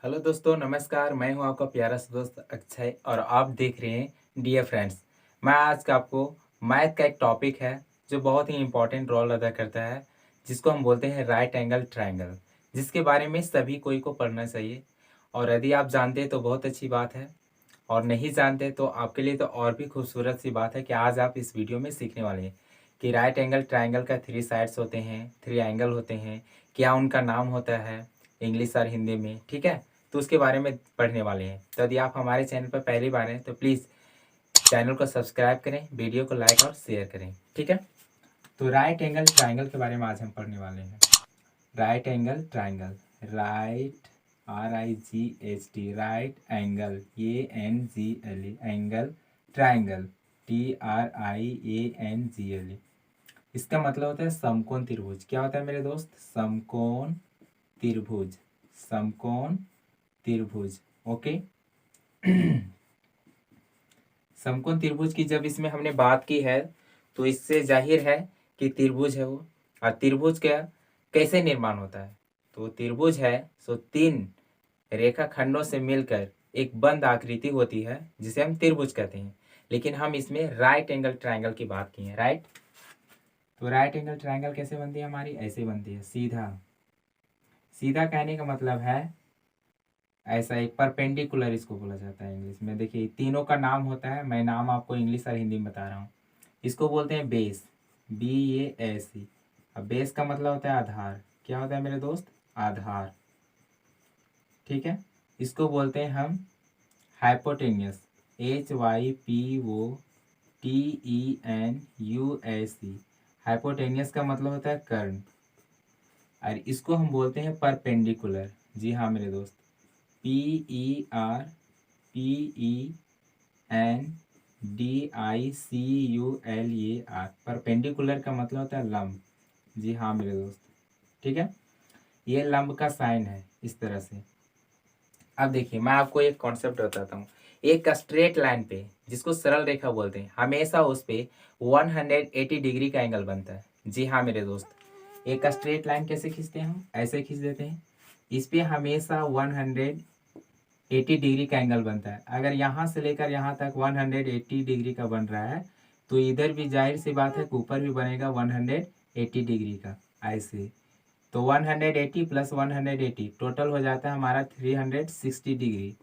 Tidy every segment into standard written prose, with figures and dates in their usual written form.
Hello दोस्तों, नमस्कार। मैं हूं आपका प्यारा सा दोस्त अक्षय और आप देख रहे हैं डियर फ्रेंड्स। मैं आज का आपको मैथ का एक टॉपिक है जो बहुत ही इम्पोर्टेंट रोल अदा करता है, जिसको हम बोलते हैं राइट एंगल ट्रायंगल, जिसके बारे में सभी कोई को पढ़ना चाहिए। और यदि आप जानते हैं तो बहुत अच्छी बात है, और नहीं जानते तो आपके लिए तो और भी खूबसूरत सी बात है कि आज आप इस वीडियो में सीखने वाले हैं कि राइट एंगल ट्रायंगल का थ्री साइड्स होते हैं, थ्री एंगल होते हैं, क्या उनका नाम होता है इंग्लिश और हिंदी में। ठीक है, तो उसके बारे में पढ़ने वाले हैं। तो यदि आप हमारे चैनल पर पहली बार हैं तो प्लीज़ चैनल को सब्सक्राइब करें, वीडियो को लाइक और शेयर करें। ठीक है, तो राइट एंगल ट्रायंगल के बारे में आज हम पढ़ने वाले हैं। Right angle triangle, right RIGHT, right angle ANGLE, angle triangle TRIANGLE। इसका मतलब होता है समकोण त्रिभुज। क्या होता है मेरे दोस्त? समकोण त्रिभुज, समकोण त्रिभुज। ओके। समकोण त्रिभुज की जब इसमें हमने बात की है तो इससे जाहिर है कि त्रिभुज है वो। और त्रिभुज का कैसे निर्माण होता है? तो त्रिभुज है सो तीन रेखाखंडों से मिलकर एक बंद आकृति होती है जिसे हम त्रिभुज कहते हैं। लेकिन हम इसमें राइट एंगल ट्रायंगल की बात की है। राइट, तो राइट एंगल ट्रायंगल कैसे बनती है हमारी? ऐसे बनती है, सीधा। सीधा कहने का मतलब है ऐसा एक परपेंडिकुलर इसको बोला जाता है इंग्लिश में। देखिए तीनों का नाम होता है, मैं नाम आपको इंग्लिश और हिंदी में बता रहा हूँ। इसको बोलते हैं बेस, BASE। अब बेस का मतलब होता है आधार। क्या होता है मेरे दोस्त? आधार। ठीक है, इसको बोलते हैं हम हाइपोटेनियस, HYPOTENUS। हाइपोटेनियस का मतलब होता है कर्ण। और इसको हम बोलते हैं परपेंडिकुलर। जी हाँ मेरे दोस्त, PERPENDICULAR। परपेंडिकुलर का मतलब होता है लंब। जी हाँ मेरे दोस्त, ठीक है, ये लंब का साइन है इस तरह से। अब देखिए मैं आपको एक कॉन्सेप्ट बताता हूँ। एक स्ट्रेट लाइन पे, जिसको सरल रेखा बोलते हैं, हमेशा उस पे 180 डिग्री का एंगल बनता है। जी हाँ मेरे दोस्त, एक स्ट्रेट लाइन कैसे खींचते हैं? हम ऐसे खींच देते हैं। इस पे हमेशा 180 डिग्री का एंगल बनता है। अगर यहाँ से लेकर यहाँ तक 180 डिग्री का बन रहा है तो इधर भी जाहिर सी बात है कि ऊपर भी बनेगा 180 डिग्री का। ऐसे तो 180 प्लस 180 टोटल हो जाता है हमारा 360 डिग्री।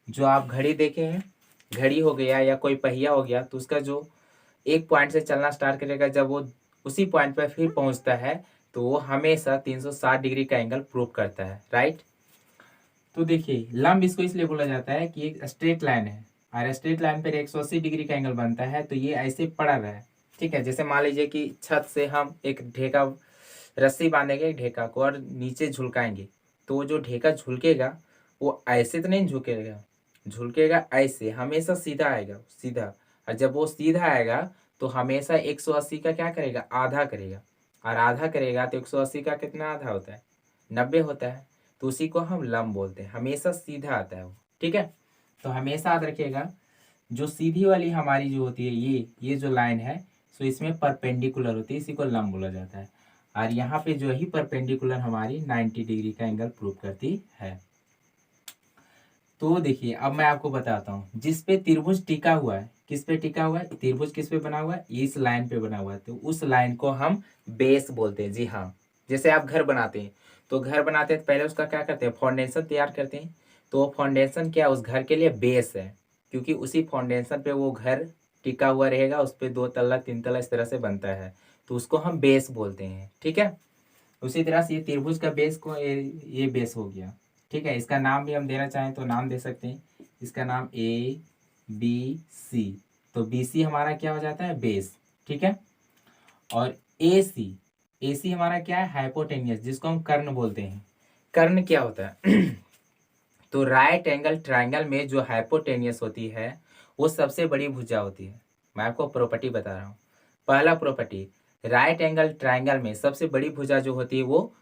जो आप घड़ी देखे हैं, घड़ी हो गया या कोई पहिया हो गया, तो उसका जो एक पॉइंट से चलना स्टार्ट करेगा, जब वो उसी पॉइंट पर फिर पहुंचता है तो वो हमेशा 360 डिग्री का एंगल प्रूव करता है। राइट, तो देखिए लंब इसको इसलिए बोला जाता है कि एक स्ट्रेट लाइन है और स्ट्रेट लाइन पर 180 डिग्री का एंगल बनता है, तो ये ऐसे पड़ा रहा है। ठीक है, जैसे मान लीजिए कि छत से हम एक ढेका, रस्सी बांधेंगे एक ढेका को और नीचे झुलकाएंगे, तो वो जो ढेका झुलकेगा वो ऐसे तो नहीं झुकेगा, झुलकेगा ऐसे, हमेशा सीधा आएगा, सीधा। और जब वो सीधा आएगा तो हमेशा 180 का क्या करेगा? आधा करेगा। और आधा करेगा तो 180 का कितना आधा होता है? 90 होता है। तो उसी को हम लंब बोलते हैं, हमेशा सीधा आता है वो। ठीक है, तो हमेशा याद रखिएगा जो सीधी वाली हमारी जो होती है, ये जो लाइन है, सो इसमें परपेंडिकुलर होती है, इसी को लंब बोला जाता है। और यहाँ पे जो ही परपेंडिकुलर हमारी 90 डिग्री का एंगल प्रूव करती है। तो देखिए अब मैं आपको बताता हूँ, जिस पे त्रिभुज टिका हुआ है, किस पे टिका हुआ है त्रिभुज? किस पे बना हुआ है? इस लाइन पे बना हुआ है, तो उस लाइन को हम बेस बोलते हैं। जी हाँ, जैसे आप घर बनाते हैं तो घर बनाते हैं तो पहले उसका क्या करते हैं? फाउंडेशन तैयार करते हैं। तो वो फाउंडेशन क्या, उस घर के लिए बेस है, क्योंकि उसी फाउंडेशन पे वो घर टिका हुआ रहेगा, उस पर 2 तल्ला 3 तल्ला इस तरह से बनता है, तो उसको हम बेस बोलते हैं। ठीक है, उसी तरह से ये त्रिभुज का बेस को ये बेस हो गया। ठीक है, इसका नाम भी हम देना चाहें तो नाम दे सकते हैं, इसका नाम ABC। तो BC हमारा क्या हो जाता है? बेस। ठीक है, और AC, AC हमारा क्या है? हाइपोटेनियस, जिसको हम कर्ण बोलते हैं। कर्ण क्या होता है? तो राइट एंगल ट्रायंगल में जो हाइपोटेनियस होती है वो सबसे बड़ी भुजा होती है। मैं आपको प्रॉपर्टी बता रहा हूँ। पहला प्रॉपर्टी, राइट एंगल ट्रायंगल में सबसे बड़ी भुजा जो होती है वो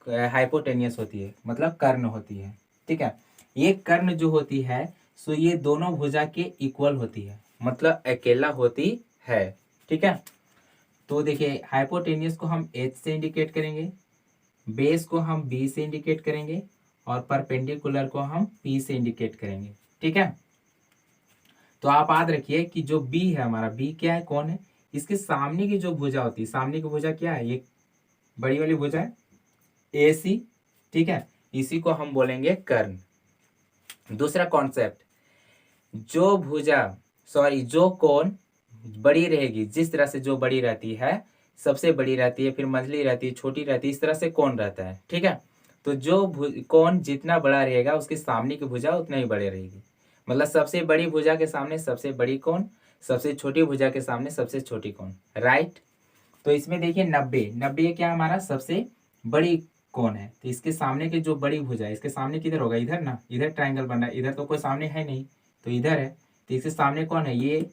हाइपोटेनियस होती है, मतलब कर्ण होती है। ठीक है, ये कर्ण जो होती है सो ये दोनों भुजा के इक्वल होती है, मतलब अकेला होती है। ठीक है, तो देखिए हाइपोटेनियस को हम H से इंडिकेट करेंगे, बेस को हम B से इंडिकेट करेंगे, और परपेंडिकुलर को हम P से इंडिकेट करेंगे। ठीक है, तो आप याद रखिए कि जो B है हमारा, B क्या है, कौन है, इसके सामने की जो भुजा होती है, सामने की भुजा क्या है, ये बड़ी वाली भुजा है AC। ठीक है, इसी को हम बोलेंगे कर्ण। दूसरा कॉन्सेप्ट, जो भुजा जो कोण बड़ी रहेगी, जिस तरह से जो बड़ी रहती है, सबसे बड़ी रहती है, फिर मंझली रहती है, छोटी रहती है, इस तरह से कोण रहता है। ठीक है, तो जो कोण जितना बड़ा रहेगा उसके सामने की भुजा उतना ही बड़ी रहेगी। मतलब सबसे बड़ी भुजा के सामने सबसे बड़ी कोण, सबसे छोटी भुजा के सामने सबसे छोटी कोण। राइट, तो इसमें देखिए 90 क्या हमारा सबसे बड़ी कोण है, तो इसके सामने की जो बड़ी भुजा है, इसके सामने किधर होगा, इधर ना, इधर ट्रायंगल बन रहा है, इधर तो कोई सामने है नहीं, तो इधर है, तो इसके सामने कौन है, ये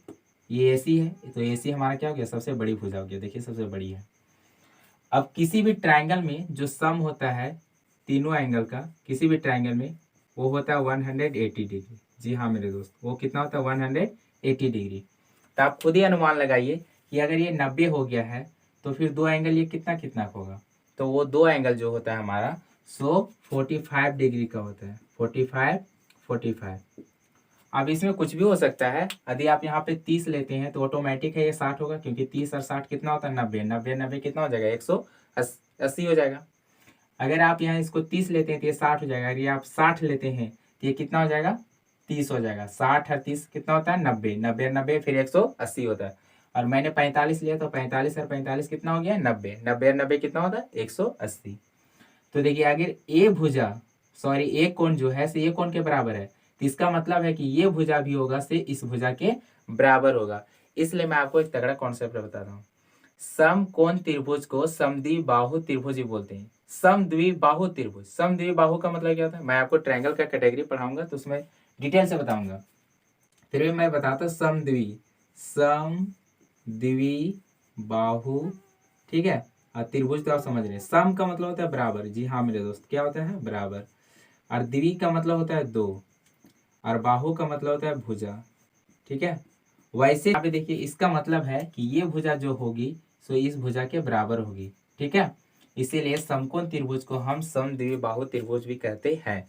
AC है, तो AC हमारा क्या हो गया, सबसे बड़ी भुजा हो गया। देखिए सबसे बड़ी है। अब किसी भी ट्रायंगल में जो सम होता है तीनों एंगल का, किसी भी ट्रायंगल में, वो होता है 180 डिग्री। जी हाँ मेरे दोस्त, वो कितना होता है, 180 डिग्री। तो आप खुद ही अनुमान लगाइए कि अगर ये 90 हो गया है तो फिर दो एंगल ये कितना कितना का होगा, तो वो दो एंगल जो होता है हमारा 45 डिग्री का होता है, 45। अब इसमें कुछ भी हो सकता है। यदि आप यहाँ पे 30 लेते हैं तो ऑटोमेटिक है ये 60 होगा, क्योंकि 30 और 60 कितना होता है, 90 कितना हो जाएगा, 180 हो जाएगा। अगर आप यहाँ इसको 30 लेते हैं तो ये 60 हो जाएगा। अगर आप 60 लेते हैं तो ये कितना हो जाएगा, 30 हो जाएगा। 60 और 30 कितना होता है, 90 फिर 180 होता है। और मैंने 45 लिया तो 45 और 45 कितना हो गया, 90 और 90 कितना होता है, 180। तो देखिए अगर एक कोण जो है से ये कोण के बराबर है, तो इसका मतलब है कि ये भुजा भी होगा से इस भुजा के बराबर होगा। इसलिए मैं आपको एक तगड़ा कॉन्सेप्ट बताता हूँ। समकोण त्रिभुज को समद्विबाहु त्रिभुज भी बोलते हैं। समद्विबाहु त्रिभुज, समद्विबाहु का मतलब क्या होता है, मैं आपको ट्रायंगल का कैटेगरी पढ़ाऊंगा तो उसमें डिटेल से बताऊंगा। फिर भी मैं बताता हूँ समद्विबाहु, ठीक है। और त्रिभुज तो आप समझ रहे हैं, सम का मतलब होता है बराबर। जी हाँ मेरे दोस्त, क्या होता है, बराबर। और द्वि का मतलब होता है दो, और बाहु का मतलब होता है भुजा। ठीक है, वैसे यहाँ पे देखिए इसका मतलब है कि ये भुजा जो होगी सो इस भुजा के बराबर होगी। ठीक है, इसीलिए समकोण त्रिभुज को हम समद्विबाहु त्रिभुज भी कहते हैं।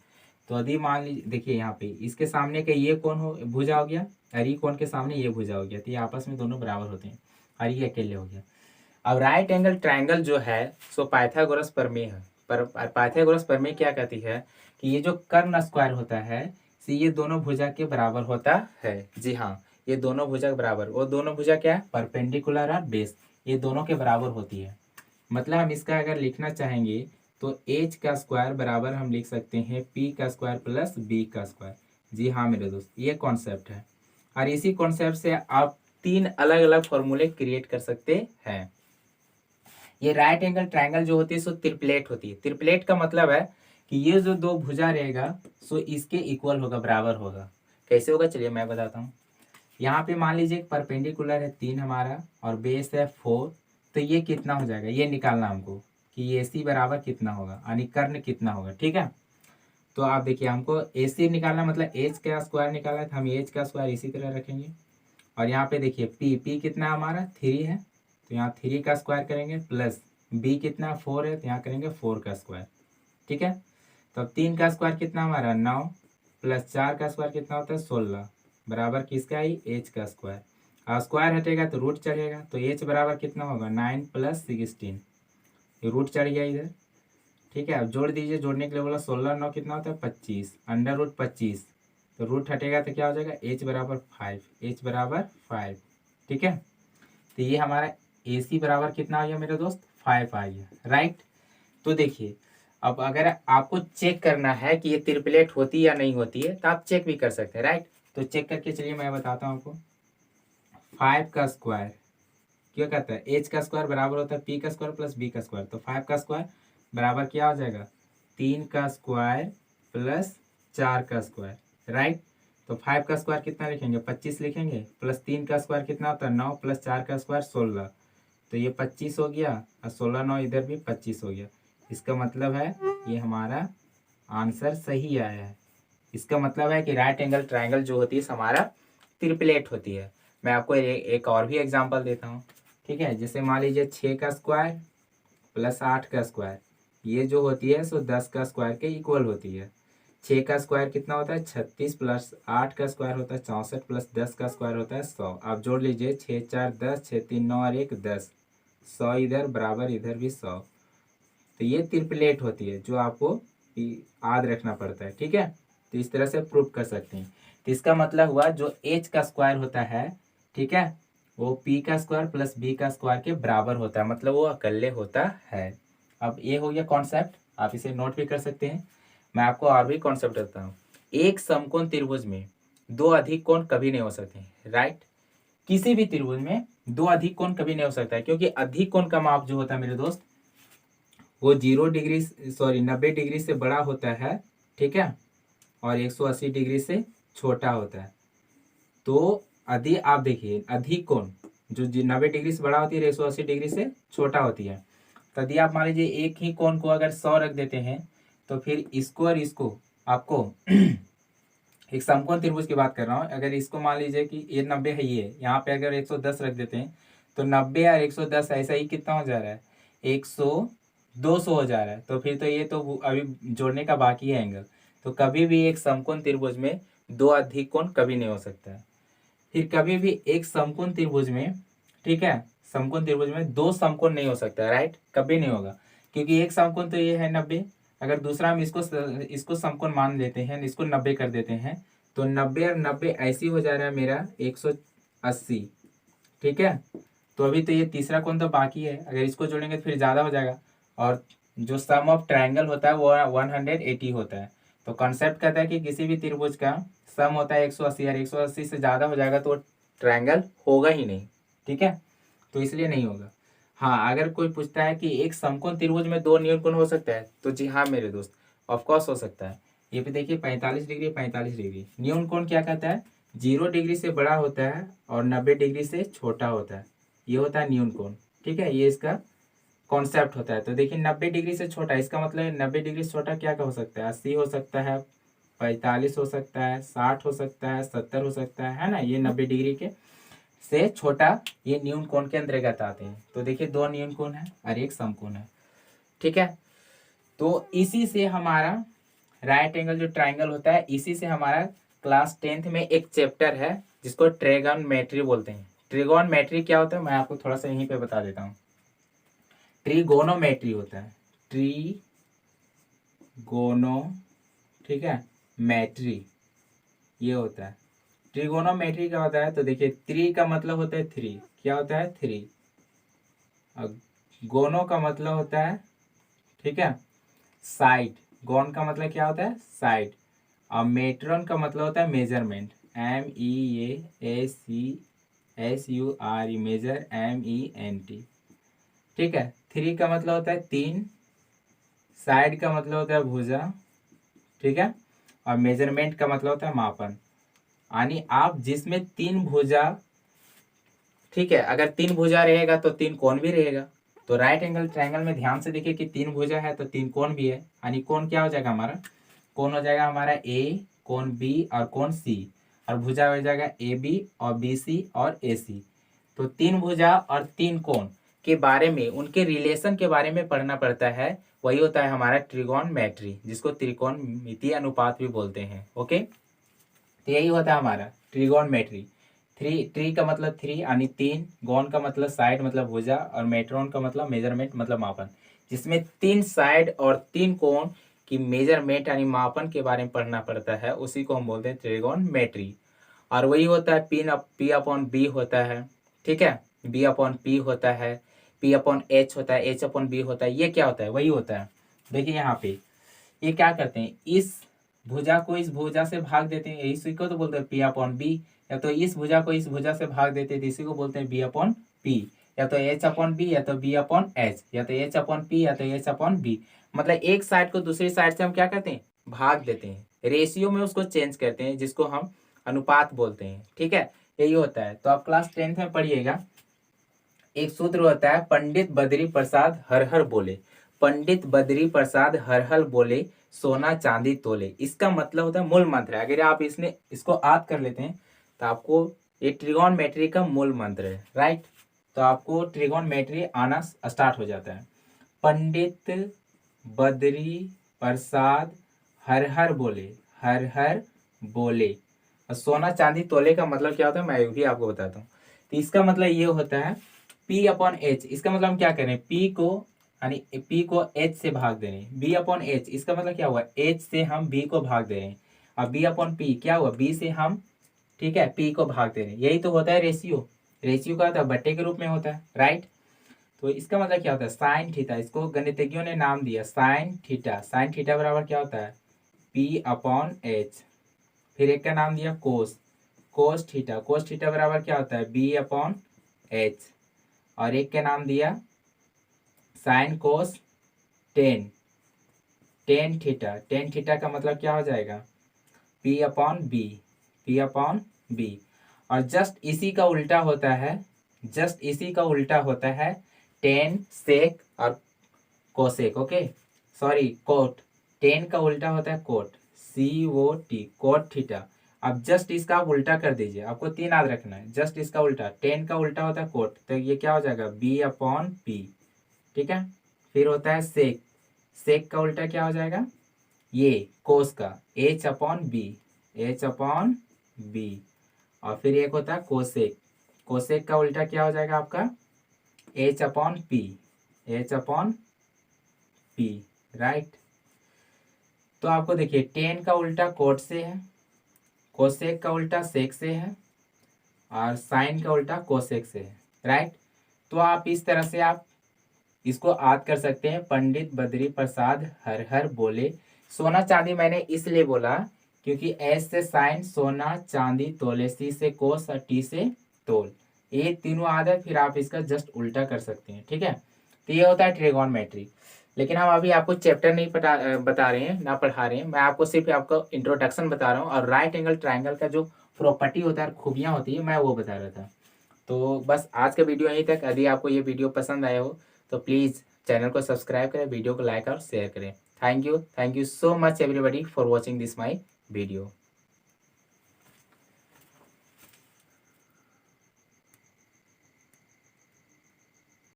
तो यदि मान लीजिए, देखिए यहाँ पे इसके सामने का ये कौन हो भुजा हो गया, और ये कोण के सामने ये भुजा हो गया, तो ये आपस में दोनों बराबर होते हैं, और ये अकेले हो गया। अब राइट एंगल ट्रायंगल जो है सो पाइथागोरस प्रमेय है। पर पाइथागोरस प्रमेय क्या कहती है कि ये जो कर्ण स्क्वायर होता है सी ये दोनों भुजा के बराबर होता है। जी हाँ, ये दोनों भुजा के बराबर, वो दोनों भुजा क्या है, परपेंडिकुलर और बेस, ये दोनों के बराबर होती है। मतलब हम इसका अगर लिखना चाहेंगे तो h का स्क्वायर बराबर हम लिख सकते हैं p का स्क्वायर प्लस b का स्क्वायर। जी हाँ मेरे दोस्त, ये कॉन्सेप्ट है। और इसी कॉन्सेप्ट से आप तीन अलग अलग फॉर्मूले क्रिएट कर सकते हैं। ये राइट एंगल ट्रायंगल जो होती है सो त्रिप्लेट होती है। त्रिप्लेट का मतलब है कि ये जो दो भुजा रहेगा सो इसके इक्वल होगा, बराबर होगा। कैसे होगा चलिए मैं बताता हूँ। यहाँ पे मान लीजिए एक परपेंडिकुलर है 3 हमारा और बेस है 4, तो ये कितना हो जाएगा, ये निकालना हमको कि ये AC बराबर कितना होगा, यानी कर्ण कितना होगा। ठीक है, तो आप देखिए हमको AC निकालना मतलब h का स्क्वायर निकालना है, तो हम h का स्क्वायर इसी तरह रखेंगे। और यहाँ पे देखिए p कितना हमारा 3 है, तो यहाँ 3 का स्क्वायर करेंगे, प्लस b कितना 4 है, तो यहाँ करेंगे 4 का स्क्वायर। ठीक है, तो अब 3 का स्क्वायर कितना हमारा 9, प्लस 4 का स्क्वायर कितना होता है 16, बराबर किसका ही, h का स्क्वायर। और स्क्वायर हटेगा तो रूट चढ़ेगा, तो h बराबर कितना होगा 9 प्लस 16, ये रूट चढ़ गया इधर। ठीक है, अब जोड़ दीजिए, जोड़ने के लिए बोला 16 9 कितना होता है 25, अंडर रूट 25, तो रूट हटेगा तो क्या हो जाएगा h बराबर 5। ठीक है, तो ये हमारा AC बराबर कितना आ गया मेरे दोस्त, 5 आ गया। राइट, तो देखिए अब अगर आपको चेक करना है कि ये त्रिप्लेट होती या नहीं होती है तो आप चेक भी कर सकते हैं। राइट, तो चेक करके चलिए मैं बताता हूँ आपको। 5 का स्क्वायर क्यों कहता है, h का स्क्वायर बराबर होता है p का स्क्वायर प्लस b का स्क्वायर, तो 5 का स्क्वायर बराबर क्या हो जाएगा, 3 का स्क्वायर प्लस 4 का स्क्वायर। राइट, तो 5 का स्क्वायर कितना लिखेंगे 25 लिखेंगे, प्लस 3 का स्क्वायर कितना होता है 9, प्लस 4 का स्क्वायर 16, तो ये 25 हो गया, और 16 9 इधर भी 25 हो गया। इसका मतलब है ये हमारा आंसर सही आया है। इसका मतलब है कि राइट एंगल ट्रायंगल जो होती है हमारा त्रिप्लेट होती है। मैं आपको एक और भी एग्जांपल देता हूँ। ठीक है, जैसे मान लीजिए 6 का स्क्वायर प्लस 8 का स्क्वायर, ये जो होती है सो 10 का स्क्वायर के इक्वल होती है। 6 का स्क्वायर कितना होता है 36 प्लस 8 का स्क्वायर होता है 64 प्लस 10 का स्क्वायर होता है 100। आप जोड़ लीजिए 6 4 10, 6 3 9 और 1 10, 100 इधर बराबर इधर भी 100। तो ये ट्रिपलेट होती है जो आपको याद रखना पड़ता है, ठीक है। तो इस तरह से प्रूफ कर सकते हैं। तो इसका मतलब हुआ जो एच का स्क्वायर होता है, ठीक है, वो पी का स्क्वायर प्लस बी का स्क्वायर के बराबर होता है, मतलब वो अकेले होता है। अब ये हो गया कॉन्सेप्ट, आप इसे नोट भी कर सकते हैं। मैं आपको और भी कॉन्सेप्ट देता हूँ। एक समकोण त्रिभुज में दो अधिक कोण कभी नहीं हो सकते, राइट। किसी भी त्रिभुज में दो अधिक कोण कभी नहीं हो सकता है, क्योंकि अधिक कोण का माप जो होता है मेरे दोस्त वो 0 डिग्री, सॉरी 90 डिग्री से बड़ा होता है, ठीक है, और 180 डिग्री से छोटा होता है। तो अधिक, आप देखिए अधिक कोण जो 90 डिग्री से बड़ा होती है 180 डिग्री से छोटा होती है। तो यदि आप मान लीजिए एक ही कोण को अगर 100 रख देते हैं तो फिर इसको और इसको आपको एक समकोण त्रिभुज की बात कर रहा हूँ, अगर इसको मान लीजिए कि ये 90 है, ये यहाँ पे अगर 110 रख देते हैं तो 90 और 110 ऐसा ही कितना हो जा रहा है 100, 200 हो जा रहा है। तो फिर तो ये तो अभी जोड़ने का बाकी है एंगल। तो कभी भी एक समकोण त्रिभुज में दो अधिक कोण कभी नहीं हो सकता है। फिर कभी भी एक समकोण त्रिभुज में, ठीक है, समकोण त्रिभुज में दो समकोण नहीं हो सकता है, राइट, कभी नहीं होगा। क्योंकि एक समकोण तो ये है 90, अगर दूसरा हम इसको समकोण मान लेते हैं, इसको 90 कर देते हैं, तो 90 और 90 ऐसी हो जा रहा है मेरा 180, ठीक है। तो अभी तो ये तीसरा कोण तो बाकी है, अगर इसको जोड़ेंगे तो फिर ज़्यादा हो जाएगा। और जो सम ऑफ ट्रायंगल होता है वो 180 होता है। तो कॉन्सेप्ट कहता है कि किसी भी त्रिभुज का सम होता है 180, और 180 से ज़्यादा हो जाएगा तो ट्रायंगल होगा ही नहीं, ठीक है, तो इसलिए नहीं होगा। हाँ, अगर कोई पूछता है कि एक समकोण त्रिभुज में दो न्यून कोण हो सकता है, तो जी हाँ मेरे दोस्त, ऑफकोर्स हो सकता है। ये भी देखिए 45 डिग्री 45 डिग्री, न्यून कोण क्या कहता है 0 डिग्री से बड़ा होता है और 90 डिग्री से छोटा होता है, ये होता है न्यून कोण, ठीक है, ये इसका कॉन्सेप्ट होता है। तो देखिए 90 डिग्री से छोटा, इसका मतलब 90 डिग्री से छोटा क्या क्या हो सकता है, 80 हो सकता है, 45 हो सकता है, 60 हो सकता है, 70 हो सकता है ना, ये 90 डिग्री के से छोटा ये न्यून कोण के अंतर्गत आते हैं। तो देखिए दो न्यून कोण है और एक समकोण है, ठीक है। तो इसी से हमारा राइट एंगल जो ट्राइंगल होता है, इसी से हमारा क्लास 10th में एक चैप्टर है जिसको ट्रिगोनोमेट्री बोलते हैं। ट्रिगोनोमेट्री क्या होता है मैं आपको थोड़ा सा यहीं पे बता देता हूँ। ट्रिगोनोमेट्री होता है, ट्रिगोनो, ठीक है, मैट्री ये होता है। ट्रिगोनोमेट्री क्या होता है, तो देखिए त्रि का मतलब होता है थ्री, क्या होता है थ्री, और गोनो का मतलब होता है, ठीक है, साइड, गौन का मतलब क्या होता है साइड, और मेट्रॉन का मतलब होता है मेजरमेंट, MEASURE, मेजर MENT, ठीक है। थ्री का मतलब होता है तीन, साइड का मतलब होता है भुजा, ठीक है, और मेजरमेंट का मतलब होता है मापन। यानी आप जिसमें तीन भुजा, ठीक है, अगर तीन भुजा रहेगा तो तीन कोण भी रहेगा। तो राइट एंगल ट्रायंगल में ध्यान से देखिए कि तीन भुजा है तो तीन कोण भी है, यानी कोण क्या हो जाएगा हमारा, कोण हो जाएगा हमारा ए, कोण बी और कोण सी, और भुजा हो जाएगा AB और BC और AC। तो तीन भुजा और तीन कोण के बारे में, उनके रिलेशन के बारे में पढ़ना पड़ता है, वही होता है हमारा ट्रिगोनोमेट्री, जिसको त्रिकोणमितीय अनुपात भी बोलते हैं। ओके, तो यही होता है हमारा ट्रिगोनोमेट्री। ट्री का मतलब थ्री यानी तीन, गॉन का मतलब साइड मतलब भुजा, और मेट्रॉन का मतलब मेजरमेंट मतलब मापन, जिसमें तीन साइड और तीन कोण की मेजरमेंट यानी मापन के बारे में पढ़ना पड़ता है, उसी को हम बोलते हैं ट्रिगोनोमेट्री। और वही होता है P अपॉन B होता है, ठीक है, B अपॉन P होता है, P अपॉन H होता है, H अपॉन B होता है। ये क्या होता है, वही होता है। देखिए यहाँ पे ये क्या करते हैं, इस भुजा को इस भुजा से भाग देते हैं, इसी को तो बोलते हैं P अपॉन B, या तो इस भुजा को इस भुजा से भाग देते हैं, इसी को बोलते हैं B अपॉन P, या तो H अपॉन B या तो B अपॉन H, या तो H अपॉन P या तो H अपॉन B। मतलब एक साइड को दूसरी साइड से हम क्या करते हैं, भाग देते हैं, रेशियो में उसको चेंज करते हैं, जिसको हम अनुपात बोलते हैं, ठीक है, यही होता है। तो आप क्लास 10th में पढ़िएगा, एक सूत्र होता है पंडित बद्री प्रसाद हर हर बोले, पंडित बद्री प्रसाद हर हर बोले, सोना चांदी तोले। इसका मतलब होता है मूल मंत्र है, अगर आप इसको याद कर लेते हैं तो आपको ये ट्रिगोनोमेट्री का मूल मंत्र है, राइट। तो आपको ट्रिगोनोमेट्री आना स्टार्ट हो जाता है। पंडित बद्री प्रसाद हर हर बोले, हर हर बोले। और सोना चांदी तोले का मतलब क्या होता है मैं भी आपको बताता हूँ। तो इसका मतलब ये होता है P अपॉन एच। इसका मतलब हम क्या करें, P को यानी P को H से भाग दे रहे हैं, B अपॉन H। इसका मतलब क्या हुआ, H से हम B को भाग दे रहे हैं। अब B अपॉन P क्या हुआ, B से हम, ठीक है, P को भाग दे रहे हैं। यही तो होता है रेशियो। रेशियो का होता है बट्टे के रूप में होता है, राइट। तो इसका मतलब क्या होता है, साइन थीटा। इसको गणितज्ञों ने नाम दिया साइन थीटा। साइन थीटा बराबर क्या होता है, P अपॉन एच। फिर एक का नाम दिया कोस, कोस थीटा। कोस थीटा बराबर क्या होता है, B अपॉन एच। और एक का नाम दिया sine cos tan, tan theta. Tan theta का मतलब क्या हो जाएगा, P upon B, P upon B. और जस्ट इसी का उल्टा होता है, जस्ट इसी का उल्टा होता है टेन सेक और cosec. Okay sorry cot. Tan का उल्टा होता है कोट, COT, कोट थीटा। अब जस्ट इसका आप उल्टा कर दीजिए, आपको तीन याद रखना है। जस्ट इसका उल्टा, टेन का उल्टा होता है कोट, तो ये क्या हो जाएगा, B अपॉन P। ठीक है। फिर होता है सेक, सेक का उल्टा क्या हो जाएगा, ये कोस का, H upon B, H upon B. और फिर एक होता है कोसेक, कोसेक का उल्टा क्या हो जाएगा आपका, H upon P, H upon P, right. तो आपको देखिए टेन का उल्टा कोट से है, कोसेक का उल्टा सेक से है, और साइन का उल्टा कोसेक से है, राइट। तो आप इस तरह से आप इसको याद कर सकते हैं। पंडित बद्री प्रसाद हर हर बोले। सोना चांदी मैंने इसलिए बोला क्योंकि एस से साइन, सोना चांदी तोले, सी से कोस और टी से तोल। ये तीनों आदत, फिर आप इसका जस्ट उल्टा कर सकते हैं, ठीक है। तो ये होता है ट्रिगोनोमेट्री। लेकिन हम अभी आपको चैप्टर नहीं बता रहे हैं, ना पढ़ा रहे हैं। मैं आपको सिर्फ आपको इंट्रोडक्शन बता रहा हूँ, और राइट एंगल ट्राइंगल का जो प्रॉपर्टी होता है, खूबियाँ होती है, मैं वो बता रहा था। तो बस आज का वीडियो यहीं तक। यदि आपको ये वीडियो पसंद आया हो तो प्लीज़ चैनल को सब्सक्राइब करें, वीडियो को लाइक और शेयर करें। Thank you so much everybody for watching this my video.